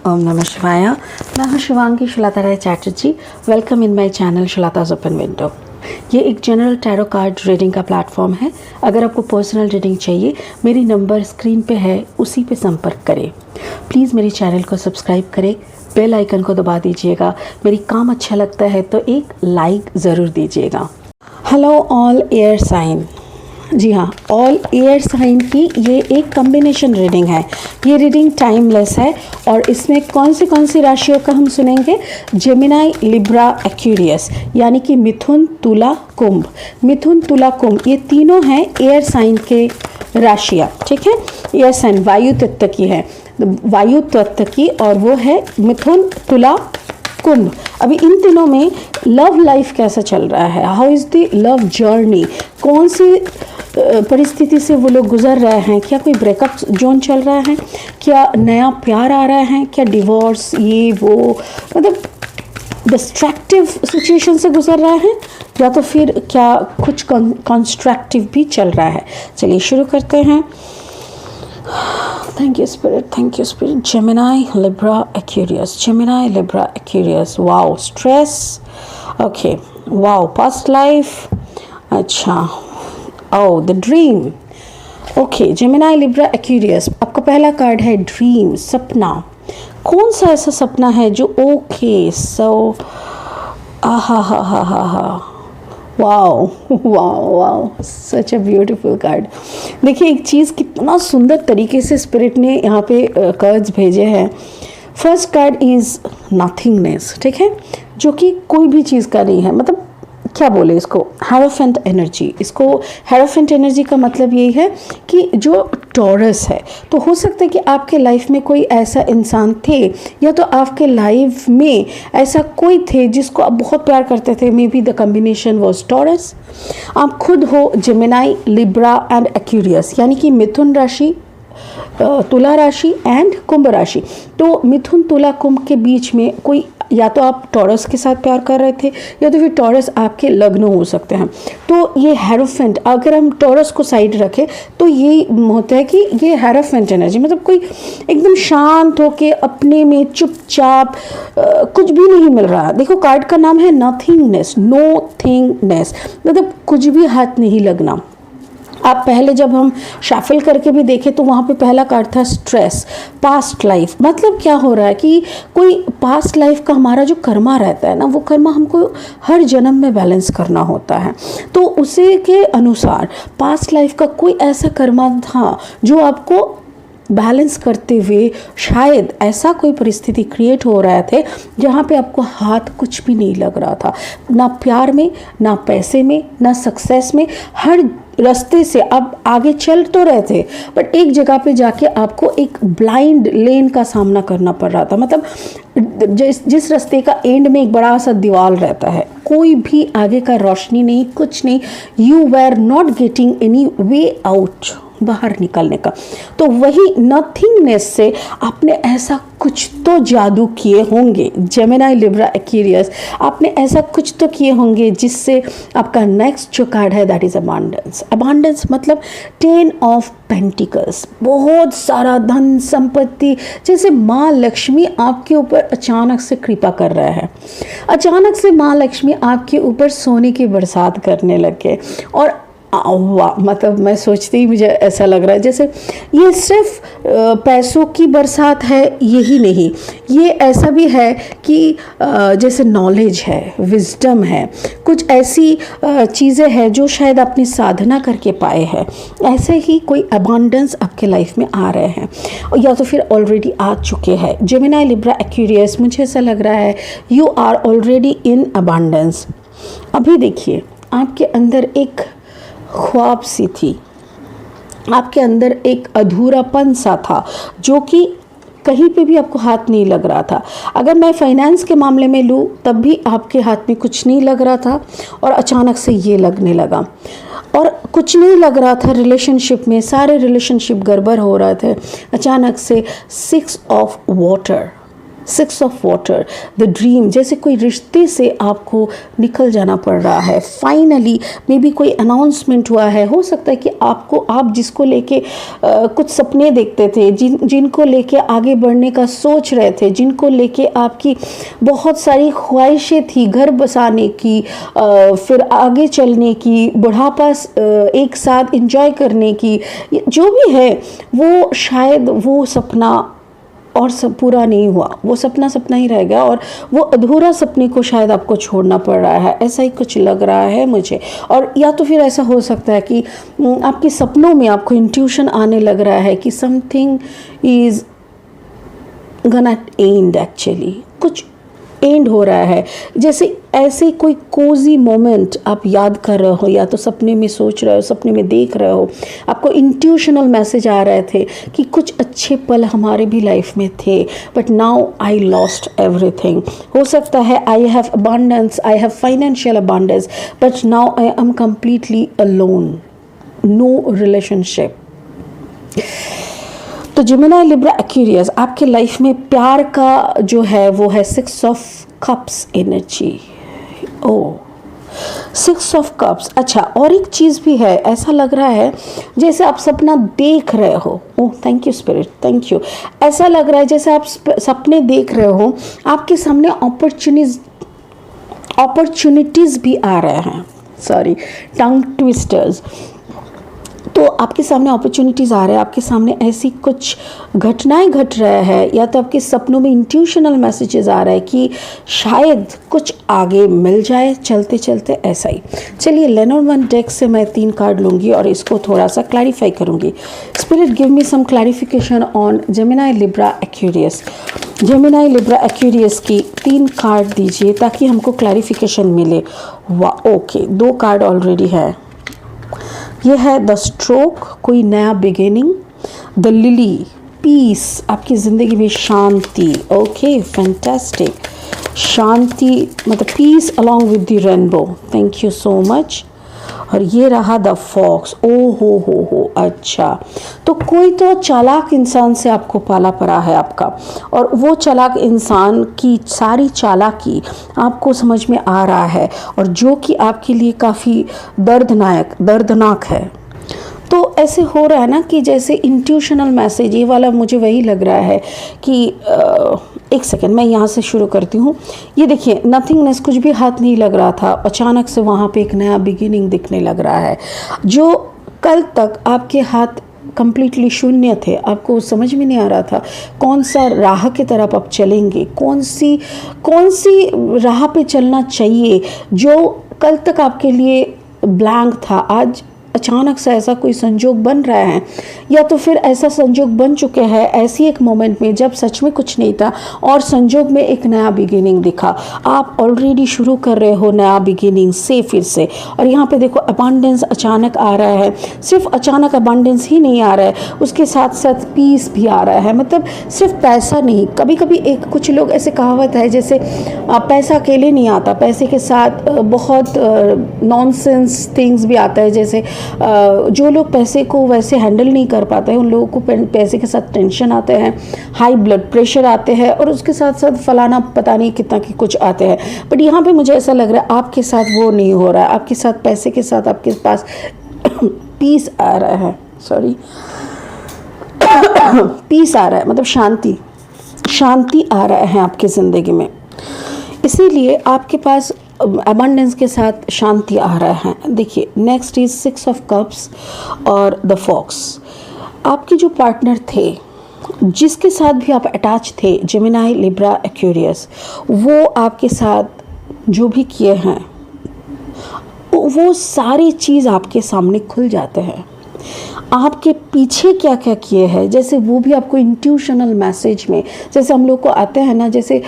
ओम नमः शिवाय। मैं हूँ Shivangi Shulata Rai Chatterjee. Welcome in my channel Shulata's open window. ये एक जनरल टैरो कार्ड रीडिंग का प्लेटफॉर्म है। अगर आपको पर्सनल रीडिंग चाहिए, मेरी नंबर स्क्रीन पे है, उसी पे संपर्क करें। प्लीज़ मेरी चैनल को सब्सक्राइब करें, बेल आइकन को दबा दीजिएगा। मेरी काम अच्छा लगता है तो एक लाइक ज़रूर दीजिएगा। Hello all air sign. जी हाँ, ऑल एयर साइन की ये एक कॉम्बिनेशन रीडिंग है। ये रीडिंग टाइमलेस है और इसमें कौन सी राशियों का हम सुनेंगे? जेमिनाई, लिब्रा, एक्वेरियस, यानी कि मिथुन, तुला, कुंभ। मिथुन, तुला, कुंभ ये तीनों हैं एयर साइन के राशियाँ। ठीक है, एयर साइन वायु तत्व की है, वायु तत्व की, और वो है मिथुन, तुला, कुंभ। अभी इन दिनों में लव लाइफ कैसा चल रहा है? How is the love journey? कौन सी परिस्थिति से वो लोग गुजर रहे हैं? क्या कोई ब्रेकअप जोन चल रहा है? क्या नया प्यार आ रहा है? क्या डिवोर्स, ये वो, मतलब डिस्ट्रैक्टिव सिचुएशन से गुजर रहा है, या तो फिर क्या कुछ कंस्ट्रक्टिव भी चल रहा है? चलिए शुरू करते हैं। Thank you spirit, thank you spirit. Gemini, Libra, Aquarius. Gemini, Libra, Aquarius. Wow, stress. Okay. Wow, past life. अच्छा. Oh, the dream. Okay, Gemini, Libra, Aquarius. आपका पहला कार्ड है ड्रीम, सपना। कौन सा ऐसा सपना है जो wow wow wow, such a beautiful card. देखिए एक चीज़ कितना सुंदर तरीके से स्पिरिट ने यहाँ पे कार्ड्स भेजे हैं। फर्स्ट कार्ड इज़ नथिंगनेस, ठीक है, जो कि कोई भी चीज़ का नहीं है। मतलब क्या बोले इसको? Hierophant energy. इसको हेरोफेंट एनर्जी का मतलब यही है कि जो टॉरस है, तो हो सकता है कि आपके लाइफ में कोई ऐसा इंसान थे, या तो आपके लाइफ में ऐसा कोई थे जिसको आप बहुत प्यार करते थे। May be the combination was taurus. आप खुद हो जेमिनाई, लिब्रा एंड एक्वेरियस, यानी कि मिथुन राशि, तुला राशि एंड कुंभ राशि। तो मिथुन, तुला, कुंभ के बीच में कोई, या तो आप टॉरस के साथ प्यार कर रहे थे, या तो फिर टॉरस आपके लग्न हो सकते हैं। तो ये हेरोफेंट, अगर हम टॉरस को साइड रखें तो ये होता है कि ये हेरोफेंट एनर्जी, मतलब कोई एकदम शांत होके अपने में चुपचाप, कुछ भी नहीं मिल रहा। देखो कार्ड का नाम है नथिंगनेस, नो थिंगनेस, मतलब कुछ भी हाथ नहीं लगना। आप पहले जब हम शफल करके भी देखें तो वहाँ पे पहला कार्ड था स्ट्रेस, पास्ट लाइफ। मतलब क्या हो रहा है कि कोई पास्ट लाइफ का हमारा जो कर्मा रहता है ना, वो कर्मा हमको हर जन्म में बैलेंस करना होता है। तो उसी के अनुसार पास्ट लाइफ का कोई ऐसा कर्मा था जो आपको बैलेंस करते हुए शायद ऐसा कोई परिस्थिति क्रिएट हो रहा थे जहाँ पे आपको हाथ कुछ भी नहीं लग रहा था, ना प्यार में, ना पैसे में, ना सक्सेस में। हर रास्ते से आप आगे चल तो रहे थे, बट एक जगह पे जाके आपको एक ब्लाइंड लेन का सामना करना पड़ रहा था। मतलब जिस रास्ते का एंड में एक बड़ा सा दीवार रहता है, कोई भी आगे का रोशनी नहीं, कुछ नहीं। You were not getting any way out, बाहर निकलने का। तो वही नथिंगनेस से आपने ऐसा कुछ तो जादू किए होंगे, जेमिनाई, लिब्रा, एक्वेरियस, आपने ऐसा कुछ तो किए होंगे जिससे आपका नेक्स्ट जो कार्ड है दैट इज अबांडेंस। अबांडेंस मतलब 10 ऑफ पेंटिकल्स, बहुत सारा धन संपत्ति, जैसे माँ लक्ष्मी आपके ऊपर अचानक से कृपा कर रहा है। अचानक से माँ लक्ष्मी आपके ऊपर सोने की बरसात करने लग गए। और वाह, मतलब मैं सोचती ही मुझे ऐसा लग रहा है जैसे ये सिर्फ पैसों की बरसात है, यही नहीं, ये ऐसा भी है कि जैसे नॉलेज है, विजडम है, कुछ ऐसी चीज़ें हैं जो शायद अपनी साधना करके पाए हैं। ऐसे ही कोई अबांडेंस आपके लाइफ में आ रहे हैं, या तो फिर ऑलरेडी आ चुके हैं। जेमिनाई, लिब्रा, एक्वेरियस, मुझे ऐसा लग रहा है you are already in abundance. अभी देखिए आपके अंदर एक ख्वाब सी थी, आपके अंदर एक अधूरापन सा था जो कि कहीं पे भी आपको हाथ नहीं लग रहा था। अगर मैं फाइनेंस के मामले में लूँ तब भी आपके हाथ में कुछ नहीं लग रहा था, और अचानक से ये लगने लगा। और कुछ नहीं लग रहा था रिलेशनशिप में, सारे रिलेशनशिप गड़बड़ हो रहे थे। अचानक से 6 of water, 6 of water, the dream, जैसे कोई रिश्ते से आपको निकल जाना पड़ रहा है फाइनली, मे बी कोई अनाउंसमेंट हुआ है, हो सकता है कि आप जिसको लेके कुछ सपने देखते थे, जिनको लेके आगे बढ़ने का सोच रहे थे, जिनको लेके आपकी बहुत सारी ख्वाहिशें थी, घर बसाने की, फिर आगे चलने की, बुढ़ापा एक साथ एंजॉय करने की, जो भी है वो शायद वो सपना और सब पूरा नहीं हुआ, वो सपना सपना ही रह गया और वो अधूरा सपने को शायद आपको छोड़ना पड़ रहा है, ऐसा ही कुछ लग रहा है मुझे। और या तो फिर ऐसा हो सकता है कि आपके सपनों में आपको इंट्यूशन आने लग रहा है कि समथिंग इज़ गना एंड, एक्चुअली कुछ एंड हो रहा है, जैसे ऐसे कोई कोजी मोमेंट आप याद कर रहे हो, या तो सपने में सोच रहे हो, सपने में देख रहे हो, आपको इंट्यूशनल मैसेज आ रहे थे कि कुछ अच्छे पल हमारे भी लाइफ में थे, but now I lost everything. हो सकता है I have abundance, I have financial abundance, but now I am completely alone, no relationship. तो जेमिनी लिब्रा एक्वेरियस, आपके लाइफ में प्यार का जो है वो है 6 of cups energy. Oh 6 of cups, अच्छा और एक चीज़ भी है, ऐसा लग रहा है जैसे आप सपना देख रहे हो। Oh thank you spirit, thank you. ऐसा लग रहा है जैसे आप सपने देख रहे हो, आपके सामने अपॉर्चुनिटीज़ भी आ रहे हैं, सॉरी टंग ट्विस्टर्स। तो आपके सामने अपॉर्चुनिटीज़ आ रहे हैं, आपके सामने ऐसी कुछ घटनाएं घट रहा है, या तो आपके सपनों में इंट्यूशनल मैसेजेस आ रहा है कि शायद कुछ आगे मिल जाए चलते चलते, ऐसा ही। चलिए लेनोर्मैन डेक से मैं 3 कार्ड लूँगी और इसको थोड़ा सा क्लैरिफाई करूँगी। Spirit give me some clarification on Gemini Libra Aquarius. Gemini Libra Aquarius की 3 कार्ड दीजिए ताकि हमको क्लैरिफिकेशन मिले। वाह ओके, 2 कार्ड ऑलरेडी है। ये है द स्ट्रोक, कोई नया बिगिनिंग, द लिली, पीस, आपकी ज़िंदगी में शांति। ओके फैंटास्टिक, शांति मतलब peace along with the rainbow, thank you so much. और ये रहा द फॉक्स, ओ हो अच्छा, तो कोई तो चालाक इंसान से आपको पाला पड़ा है आपका, और वो चालाक इंसान की सारी चालाकी आपको समझ में आ रहा है, और जो कि आपके लिए काफ़ी दर्दनाक है। तो ऐसे हो रहा है ना कि जैसे इंट्यूशनल मैसेज, ये वाला मुझे वही लग रहा है कि एक सेकेंड मैं यहाँ से शुरू करती हूँ। ये देखिए नथिंगनेस, कुछ भी हाथ नहीं लग रहा था, अचानक से वहाँ पे एक नया बिगिनिंग दिखने लग रहा है। जो कल तक आपके हाथ कंप्लीटली शून्य थे, आपको समझ में नहीं आ रहा था कौन सा राह की तरफ आप चलेंगे, कौन सी राह पे चलना चाहिए, जो कल तक आपके लिए ब्लैंक था, आज अचानक से ऐसा कोई संजोग बन रहा है, या तो फिर ऐसा संजोग बन चुके हैं ऐसी एक मोमेंट में जब सच में कुछ नहीं था और संजोग में एक नया बिगिनिंग दिखा। आप ऑलरेडी शुरू कर रहे हो नया बिगिनिंग से फिर से, और यहाँ पे देखो अबंडेंस अचानक आ रहा है। सिर्फ अचानक अबंडेंस ही नहीं आ रहा है, उसके साथ साथ पीस भी आ रहा है। मतलब सिर्फ पैसा नहीं, कभी कभी एक कुछ लोग ऐसे कहावत है जैसे पैसा अकेले नहीं आता, पैसे के साथ बहुत नॉनसेंस थिंग्स भी आता है। जैसे जो लोग पैसे को वैसे हैंडल नहीं कर पाते हैं उन लोगों को पैसे के साथ टेंशन आते हैं, हाई ब्लड प्रेशर आते हैं, और उसके साथ साथ फलाना पता नहीं कितना की कुछ आते हैं। बट यहाँ पे मुझे ऐसा लग रहा है आपके साथ वो नहीं हो रहा है, आपके साथ पैसे के साथ आपके पास पीस आ रहा है, सॉरी पीस आ रहा है, मतलब शांति आ रहा है आपकी ज़िंदगी में, इसीलिए आपके पास अबंडेंस के साथ शांति आ रहा है। देखिए नेक्स्ट इज 6 ऑफ कप्स और द फॉक्स। आपके जो पार्टनर थे, जिसके साथ भी आप अटैच थे, जेमिनी लिब्रा एक्वेरियस, वो आपके साथ जो भी किए हैं वो सारी चीज़ आपके सामने खुल जाते हैं। आपके पीछे क्या क्या किए हैं, जैसे वो भी आपको इंट्यूशनल मैसेज में, जैसे हम लोग को आते हैं ना, जैसे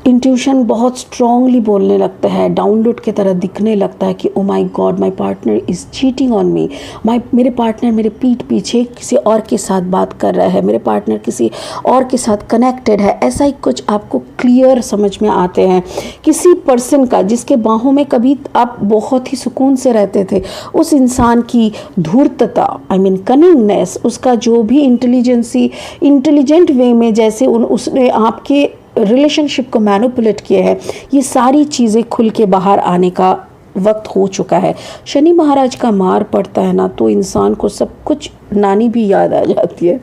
इंट्यूशन बहुत स्ट्रांगली बोलने लगता है, डाउनलोड की तरह दिखने लगता है कि oh my God my partner is cheating on me, मेरे पार्टनर मेरे पीठ पीछे किसी और के साथ बात कर रहा है, मेरे पार्टनर किसी और के साथ कनेक्टेड है। ऐसा ही कुछ आपको क्लियर समझ में आते हैं। किसी पर्सन का जिसके बाहों में कभी आप बहुत ही सुकून से रहते थे, उस इंसान की धूर्तता, आई मीन कनिंगनेस, उसका जो भी इंटेलिजेंट वे में जैसे उसने आपके रिलेशनशिप को मैनिपुलेट किए हैं, ये सारी चीज़ें खुल के बाहर आने का वक्त हो चुका है। शनि महाराज का मार पड़ता है ना तो इंसान को सब कुछ, नानी भी याद आ जाती है।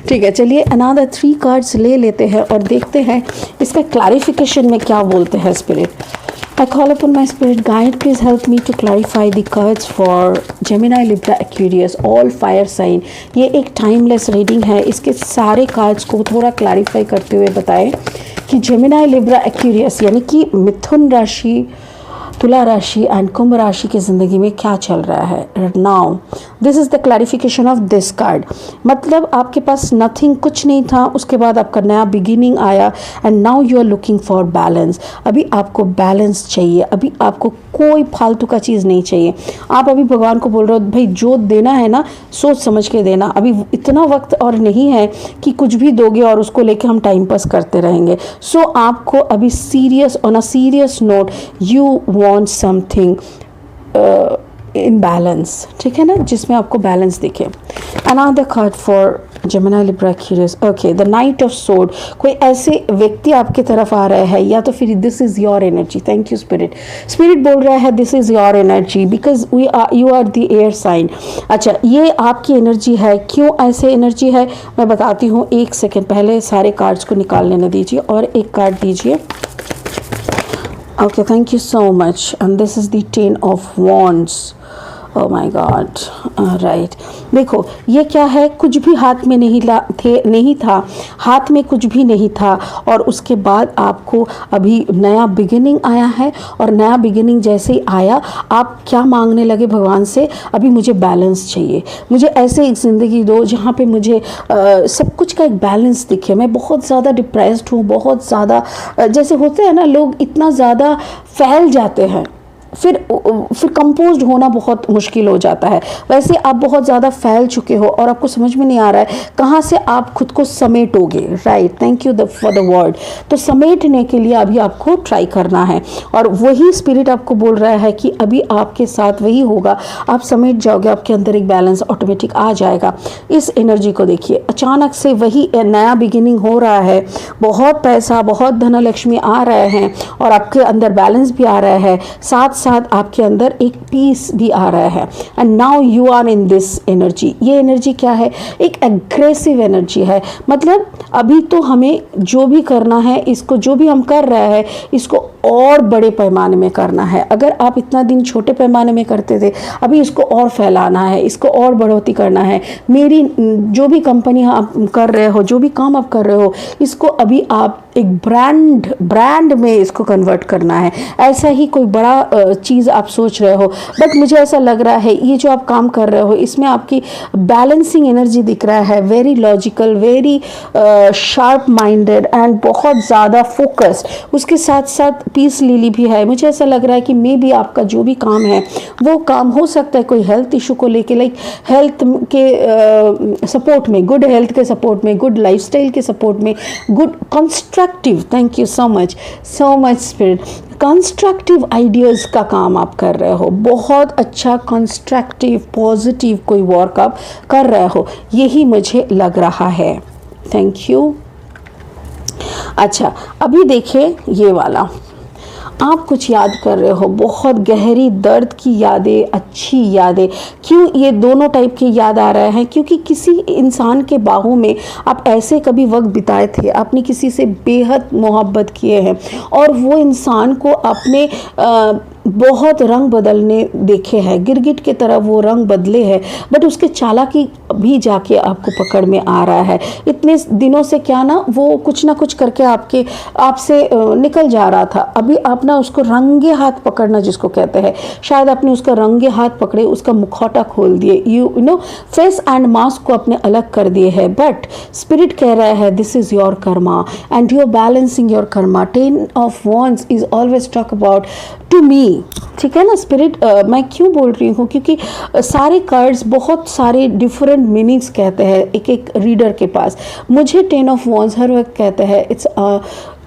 ठीक है, चलिए अनदर 3 कार्ड्स ले लेते हैं और देखते हैं इसका क्लैरिफिकेशन में क्या बोलते हैं spirit. I call upon my spirit guide, please help me to clarify the cards for Gemini, Libra, Aquarius, all fire sign। ये एक टाइमलेस रीडिंग है, इसके सारे कार्ड्स को थोड़ा क्लैरिफाई करते हुए बताएं कि Gemini, Libra, Aquarius यानी कि मिथुन राशि, तुला राशि एंड कुंभ राशि की ज़िंदगी में क्या चल रहा है now. This is the clarification of this card. मतलब आपके पास नथिंग, कुछ नहीं था, उसके बाद आपका नया बिगिनिंग आया and now you are looking for balance. अभी आपको बैलेंस चाहिए, अभी आपको कोई फालतू का चीज़ नहीं चाहिए। आप अभी भगवान को बोल रहे हो भाई जो देना है ना सोच समझ के देना, अभी इतना वक्त और नहीं है कि कुछ भी दोगे और उसको लेके हम टाइम पास करते रहेंगे। सो आपको अभी serious, on a serious note you want something in balance, ठीक है ना, जिसमें आपको बैलेंस दिखे। Another card for Gemini, Libra, Aquarius, okay, the Knight of Sword। कोई ऐसे व्यक्ति आपके तरफ आ रहा है या तो फिर this is your energy। Thank you spirit। Spirit बोल रहा है this is your energy because you are the air sign। अच्छा, ये आपकी एनर्जी है। क्यों ऐसे एनर्जी है मैं बताती हूँ, एक सेकेंड, पहले सारे कार्ड्स को निकाल लेने दीजिए और एक कार्ड दीजिए। Okay, thank you so much. And this is the 10 of Wands. Oh my God. Right, देखो ये क्या है, कुछ भी हाथ में नहीं था, हाथ में कुछ भी नहीं था और उसके बाद आपको अभी नया बिगिनिंग आया है और नया बिगिनिंग जैसे ही आया आप क्या मांगने लगे भगवान से, अभी मुझे बैलेंस चाहिए, मुझे ऐसे एक ज़िंदगी दो जहाँ पे मुझे सब कुछ का एक बैलेंस दिखे। मैं बहुत ज़्यादा डिप्रेस्ड हूँ, बहुत ज़्यादा जैसे होते हैं ना लोग इतना ज़्यादा फैल जाते हैं, फिर कंपोज्ड होना बहुत मुश्किल हो जाता है। वैसे आप बहुत ज़्यादा फैल चुके हो और आपको समझ में नहीं आ रहा है कहाँ से आप खुद को समेटोगे। Right, thank you for the word. तो समेटने के लिए अभी आपको ट्राई करना है और वही स्पिरिट आपको बोल रहा है कि अभी आपके साथ वही होगा, आप समेट जाओगे, आपके अंदर एक बैलेंस ऑटोमेटिक आ जाएगा। इस एनर्जी को देखिए, अचानक से वही नया बिगिनिंग हो रहा है, बहुत पैसा, बहुत धनलक्ष्मी आ रहे हैं और आपके अंदर बैलेंस भी आ रहा है, साथ साथ आपके अंदर एक पीस भी आ रहा है। And now you are in this energy. ये एनर्जी क्या है, एक एग्रेसिव एनर्जी है। मतलब अभी तो हमें जो भी करना है, इसको जो भी हम कर रहे हैं इसको और बड़े पैमाने में करना है। अगर आप इतना दिन छोटे पैमाने में करते थे, अभी इसको और फैलाना है, इसको और बढ़ोतरी करना है। मेरी जो भी कंपनी आप कर रहे हो, जो भी काम आप कर रहे हो, इसको अभी आप एक ब्रांड में इसको कन्वर्ट करना है। ऐसा ही कोई बड़ा चीज़ आप सोच रहे हो, बट मुझे ऐसा लग रहा है ये जो आप काम कर रहे हो इसमें आपकी बैलेंसिंग एनर्जी दिख रहा है, very logical, very sharp minded and बहुत ज़्यादा फोकस्ड। उसके साथ साथ पीस लिली भी है। मुझे ऐसा लग रहा है कि मे बी आपका जो भी काम है वो काम हो सकता है कोई हेल्थ इशू को लेके, लाइक हेल्थ के सपोर्ट में, गुड हेल्थ के सपोर्ट में, गुड लाइफस्टाइल के सपोर्ट में, good constructive, thank you so much spirit, constructive ideas का काम आप कर रहे हो। बहुत अच्छा कंस्ट्रक्टिव पॉजिटिव कोई वर्क आप कर रहे हो, यही मुझे लग रहा है। Thank you. अच्छा, अभी देखिए ये वाला, आप कुछ याद कर रहे हो, बहुत गहरी दर्द की यादें, अच्छी यादें। क्यों ये दोनों टाइप की याद आ रहे हैं, क्योंकि किसी इंसान के बाहों में आप ऐसे कभी वक्त बिताए थे, आपने किसी से बेहद मोहब्बत किए हैं और वो इंसान को अपने बहुत रंग बदलने देखे हैं, गिरगिट की तरह वो रंग बदले हैं, बट उसके चालाकी भी जाके आपको पकड़ में आ रहा है। इतने दिनों से क्या ना वो कुछ ना कुछ करके आपसे निकल जा रहा था। अभी आप ना उसको रंगे हाथ पकड़ना जिसको कहते हैं, शायद आपने उसका रंगे हाथ पकड़े, उसका मुखौटा खोल दिए, you know face and mask को अपने अलग कर दिए है। बट स्पिरिट कह रहा है this is your karma and you are balancing your karma. 10 of Wands is always talk about to me, ठीक है ना स्पिरिट। मैं क्यों बोल रही हूँ, क्योंकि सारे कार्ड्स बहुत सारे डिफरेंट मीनिंग्स कहते हैं एक एक रीडर के पास। मुझे 10 of Wands हर वक्त कहते हैं it's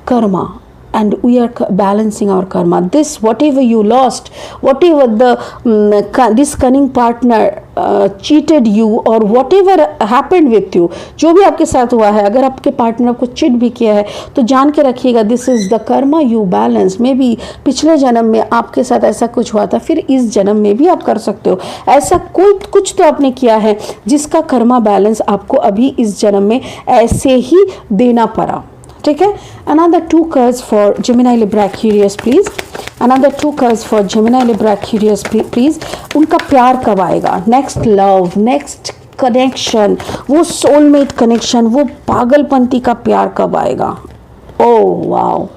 Karma, and we are balancing our karma. This whatever you lost, whatever this cunning partner cheated you or whatever happened with you, जो भी आपके साथ हुआ है, अगर आपके पार्टनर आपको चिट भी किया है तो जान के रखिएगा this is the Karma you balance. May be पिछले जन्म में आपके साथ ऐसा कुछ हुआ था, फिर इस जन्म में भी आप कर सकते हो. ऐसा कोई कुछ तो आपने किया है जिसका कर्मा बैलेंस आपको अभी इस जन्म में ऐसे ही देना पड़ा. ठीक है. Another 2 cards for Gemini Libra Aquarius please. Another 2 cards for Gemini Libra Aquarius please. उनका प्यार कब आएगा? नेक्स्ट लव, नेक्स्ट कनेक्शन, वो सोलमेट कनेक्शन, वो पागलपंती का प्यार कब आएगा? Oh wow.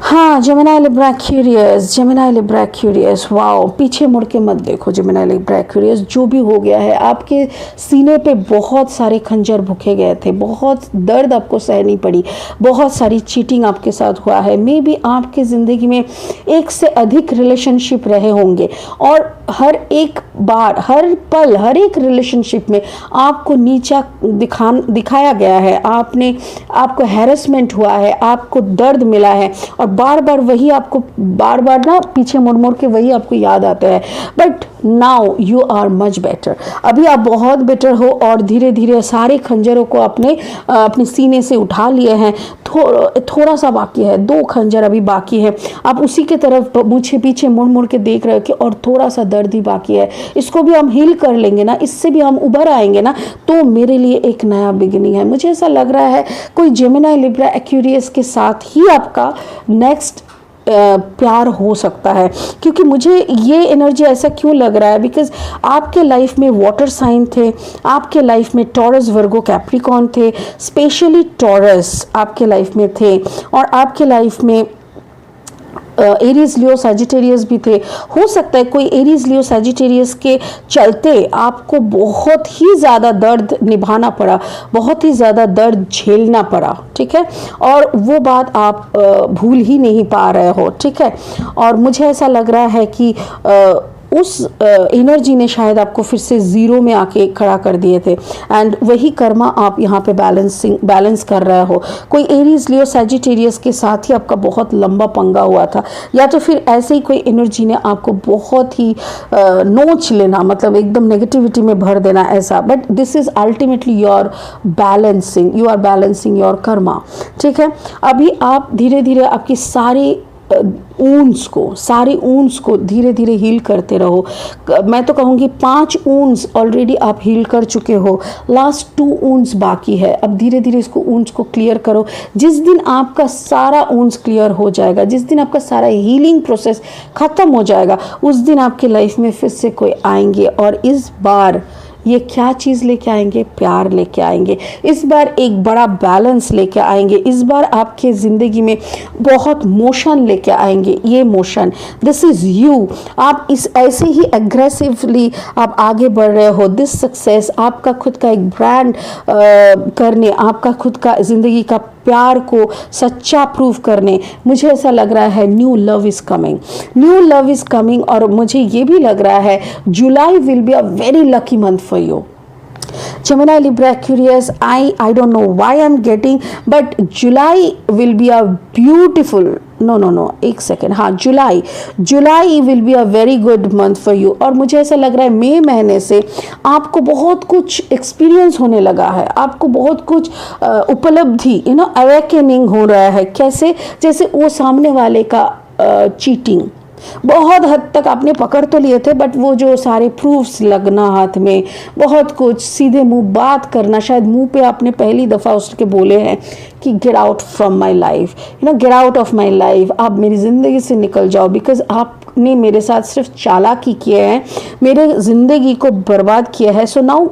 हाँ, Gemini Libra Aquarius, Gemini Libra Aquarius, wow. पीछे मुड़ के मत देखो Gemini Libra Aquarius. जो भी हो गया है, आपके सीने पे बहुत सारे खंजर भुके गए थे, बहुत दर्द आपको सहनी पड़ी, बहुत सारी चीटिंग आपके साथ हुआ है. मे बी आपके ज़िंदगी में एक से अधिक रिलेशनशिप रहे होंगे और हर एक बार, हर पल, हर एक रिलेशनशिप में आपको नीचा दिखाया गया है, आपको हैरेसमेंट हुआ है, आपको दर्द मिला है और बार बार वही आपको बार ना पीछे मुड़ के वही आपको याद आता है. But now you are much better. अभी आप बहुत बेटर हो और धीरे धीरे सारे खंजरों को अपने सीने से उठा लिए हैं. थोड़ा सा बाकी है, 2 खंजर अभी बाकी है. आप उसी के तरफ मुझे पीछे मुड़ के देख रहे हो कि और थोड़ा सा दर्द ही बाकी है. इसको भी हम हील कर लेंगे ना, इससे भी हम उभर आएंगे ना, तो मेरे लिए एक नया बिगिनिंग है. मुझे ऐसा लग रहा है कोई Gemini Libra Aquarius के साथ ही आपका नेक्स्ट प्यार हो सकता है. क्योंकि मुझे ये एनर्जी ऐसा क्यों लग रहा है, बिकॉज आपके लाइफ में वाटर साइन थे, आपके लाइफ में टॉरस, वर्गो, कैप्रिकॉन थे, स्पेशली टॉरस आपके लाइफ में थे और आपके लाइफ में एरीज, लियो, सजिटेरियस भी थे. हो सकता है कोई एरीज, लियो, सजिटेरियस के चलते आपको बहुत ही ज़्यादा दर्द निभाना पड़ा, बहुत ही ज़्यादा दर्द झेलना पड़ा. ठीक है. और वो बात आप भूल ही नहीं पा रहे हो. ठीक है. और मुझे ऐसा लग रहा है कि उस एनर्जी ने शायद आपको फिर से ज़ीरो में आके खड़ा कर दिए थे एंड वही कर्मा आप यहाँ पे बैलेंस कर रहे हो. कोई एरीज, लियो, सजिटेरियस के साथ ही आपका बहुत लंबा पंगा हुआ था, या तो फिर ऐसे ही कोई एनर्जी ने आपको बहुत ही नोच लेना, मतलब एकदम नेगेटिविटी में भर देना ऐसा. But this is ultimately your balancing, you are balancing your karma. ठीक है. अभी आप धीरे धीरे आपकी सारी ऊन्स को धीरे धीरे हील करते रहो. मैं तो कहूँगी 5 ऊन्स ऑलरेडी आप हील कर चुके हो, लास्ट 2 ऊन्स बाकी है. अब धीरे धीरे इसको ऊन्स को क्लियर करो. जिस दिन आपका सारा ऊन्स क्लियर हो जाएगा, जिस दिन आपका सारा हीलिंग प्रोसेस ख़त्म हो जाएगा, उस दिन आपके लाइफ में फिर से कोई आएंगे और इस बार ये क्या चीज़ लेके आएंगे? प्यार लेके आएंगे. इस बार एक बड़ा बैलेंस लेके आएंगे. इस बार आपके ज़िंदगी में बहुत मोशन लेके आएंगे. ये मोशन, दिस इज़ यू. आप इस ऐसे ही एग्रेसिवली आप आगे बढ़ रहे हो. दिस सक्सेस, आपका खुद का एक ब्रांड करने, आपका खुद का ज़िंदगी का प्यार को सच्चा प्रूव करने, मुझे ऐसा लग रहा है new love is coming, new love is coming. और मुझे ये भी लग रहा है July will be a very lucky month for you. Gemini Libra Aquarius, I don't know why I'm getting, but July will be a beautiful, no, एक second, हाँ, July will be a very good month for you. और मुझे ऐसा लग रहा है मई महीने से आपको बहुत कुछ एक्सपीरियंस होने लगा है, आपको बहुत कुछ उपलब्धि, अवेकनिंग हो रहा है. कैसे? जैसे वो सामने वाले का चीटिंग बहुत हद तक आपने पकड़ तो लिए थे, बट वो जो सारे प्रूफ्स लगना हाथ में, बहुत कुछ सीधे मुंह बात करना, शायद मुंह पे आपने पहली दफ़ा उसके बोले हैं कि get out from my life, get out of my life, आप मेरी ज़िंदगी से निकल जाओ, बिकॉज आपने मेरे साथ सिर्फ चालाकी किए हैं, मेरे ज़िंदगी को बर्बाद किया है. So now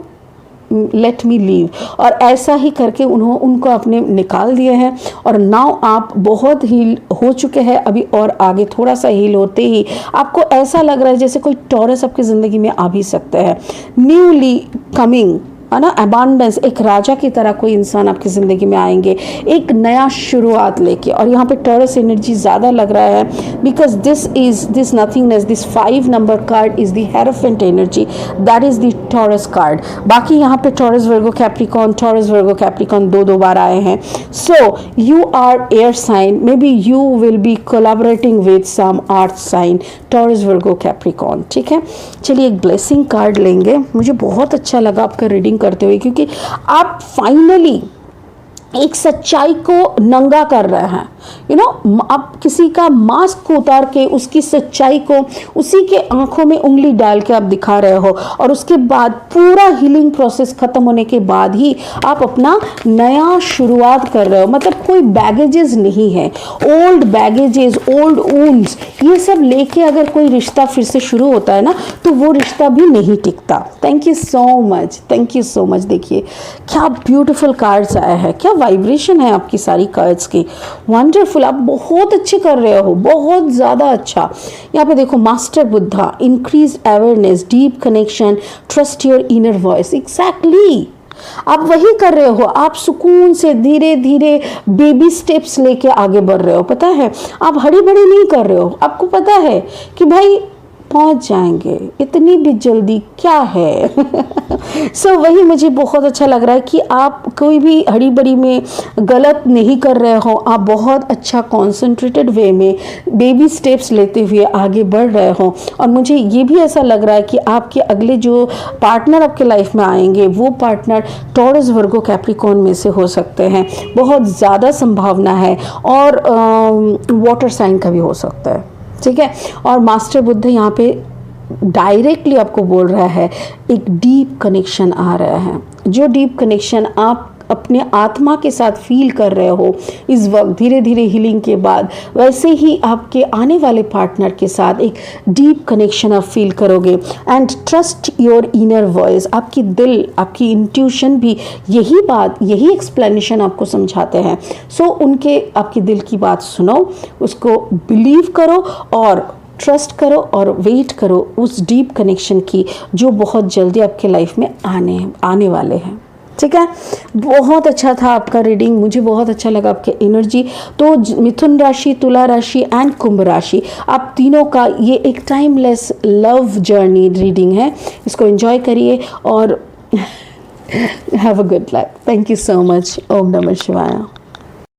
let me leave. और ऐसा ही करके उनको अपने निकाल दिए हैं और नाउ आप बहुत हील हो चुके हैं. अभी और आगे थोड़ा सा हील होते ही आपको ऐसा लग रहा है जैसे कोई टॉरस आपकी ज़िंदगी में आ भी सकता है. न्यूली कमिंग है ना, अबांडेंस, एक राजा की तरह कोई इंसान आपकी ज़िंदगी में आएंगे एक नया शुरुआत लेके। और यहाँ पे टॉरस एनर्जी ज़्यादा लग रहा है because this nothingness, this 5 number card is the hierophant energy, that is the taurus card. बाकी यहाँ पे टॉरस वर्गो कैप्रिकॉन 2 बार आए हैं। So you are air sign, maybe you will be collaborating with some earth sign, Taurus Virgo Capricorn, ठीक है। चलिए एक ब्लेसिंग कार्ड लेंगे। मुझे बहुत अच्छा लगा आपका रीडिंग करते हुए, क्योंकि आप फाइनली एक सच्चाई को नंगा कर रहे हैं, यू नो, आप किसी का मास्क को उतार के उसकी सच्चाई को उसी के आंखों में उंगली डाल के आप दिखा रहे हो, और उसके बाद पूरा हीलिंग प्रोसेस खत्म होने के बाद ही आप अपना नया शुरुआत कर रहे हो। मतलब कोई बैगेजेस नहीं है, ओल्ड बैगेजेस, ओल्ड वुंड्स, ये सब लेके अगर कोई रिश्ता फिर से शुरू होता है ना, तो वो रिश्ता भी नहीं टिकता। Thank you so much, thank you so much. देखिए क्या ब्यूटीफुल कार्ड्स आया है, क्या वाइब्रेशन है आपकी सारी कार्ड्स की, वंडरफुल। आप बहुत अच्छे कर रहे हो, बहुत ज़्यादा अच्छा। यहाँ पे देखो master Buddha, increase awareness, deep connection, trust your inner voice. Exactly आप वही कर रहे हो, आप सुकून से धीरे धीरे बेबी स्टेप्स लेके आगे बढ़ रहे हो। पता है आप हड़ी बड़ी नहीं कर रहे हो, आपको पता है कि भाई पहुंच जाएंगे, इतनी भी जल्दी क्या है। सो वही मुझे बहुत अच्छा लग रहा है कि आप कोई भी हड़ी बड़ी में गलत नहीं कर रहे हो, आप बहुत अच्छा कॉन्सेंट्रेटेड वे में बेबी स्टेप्स लेते हुए आगे बढ़ रहे हो। और मुझे ये भी ऐसा लग रहा है कि आपके अगले जो पार्टनर आपके लाइफ में आएंगे वो पार्टनर टॉरस वर्गो कैप्रिकॉन में से हो सकते हैं, बहुत ज़्यादा संभावना है, और वाटर साइन का भी हो सकता है, ठीक है। और मास्टर बुद्ध यहाँ पे डायरेक्टली आपको बोल रहा है एक डीप कनेक्शन आ रहा है, जो डीप कनेक्शन आप अपने आत्मा के साथ फील कर रहे हो इस वक्त धीरे धीरे हीलिंग के बाद, वैसे ही आपके आने वाले पार्टनर के साथ एक डीप कनेक्शन आप फील करोगे। And trust your inner voice, आपकी दिल, आपकी इंट्यूशन भी यही बात, यही एक्सप्लेनेशन आपको समझाते हैं। सो उनके आपकी दिल की बात सुनो, उसको बिलीव करो और ट्रस्ट करो और वेट करो उस डीप कनेक्शन की जो बहुत जल्दी आपके लाइफ में आने वाले हैं, ठीक है। बहुत अच्छा था आपका रीडिंग, मुझे बहुत अच्छा लगा आपके एनर्जी। तो मिथुन राशि, तुला राशि एंड कुंभ राशि, आप तीनों का ये एक टाइमलेस लव जर्नी रीडिंग है, इसको एंजॉय करिए और have a good life. Thank you so much. ओम नमः शिवाय।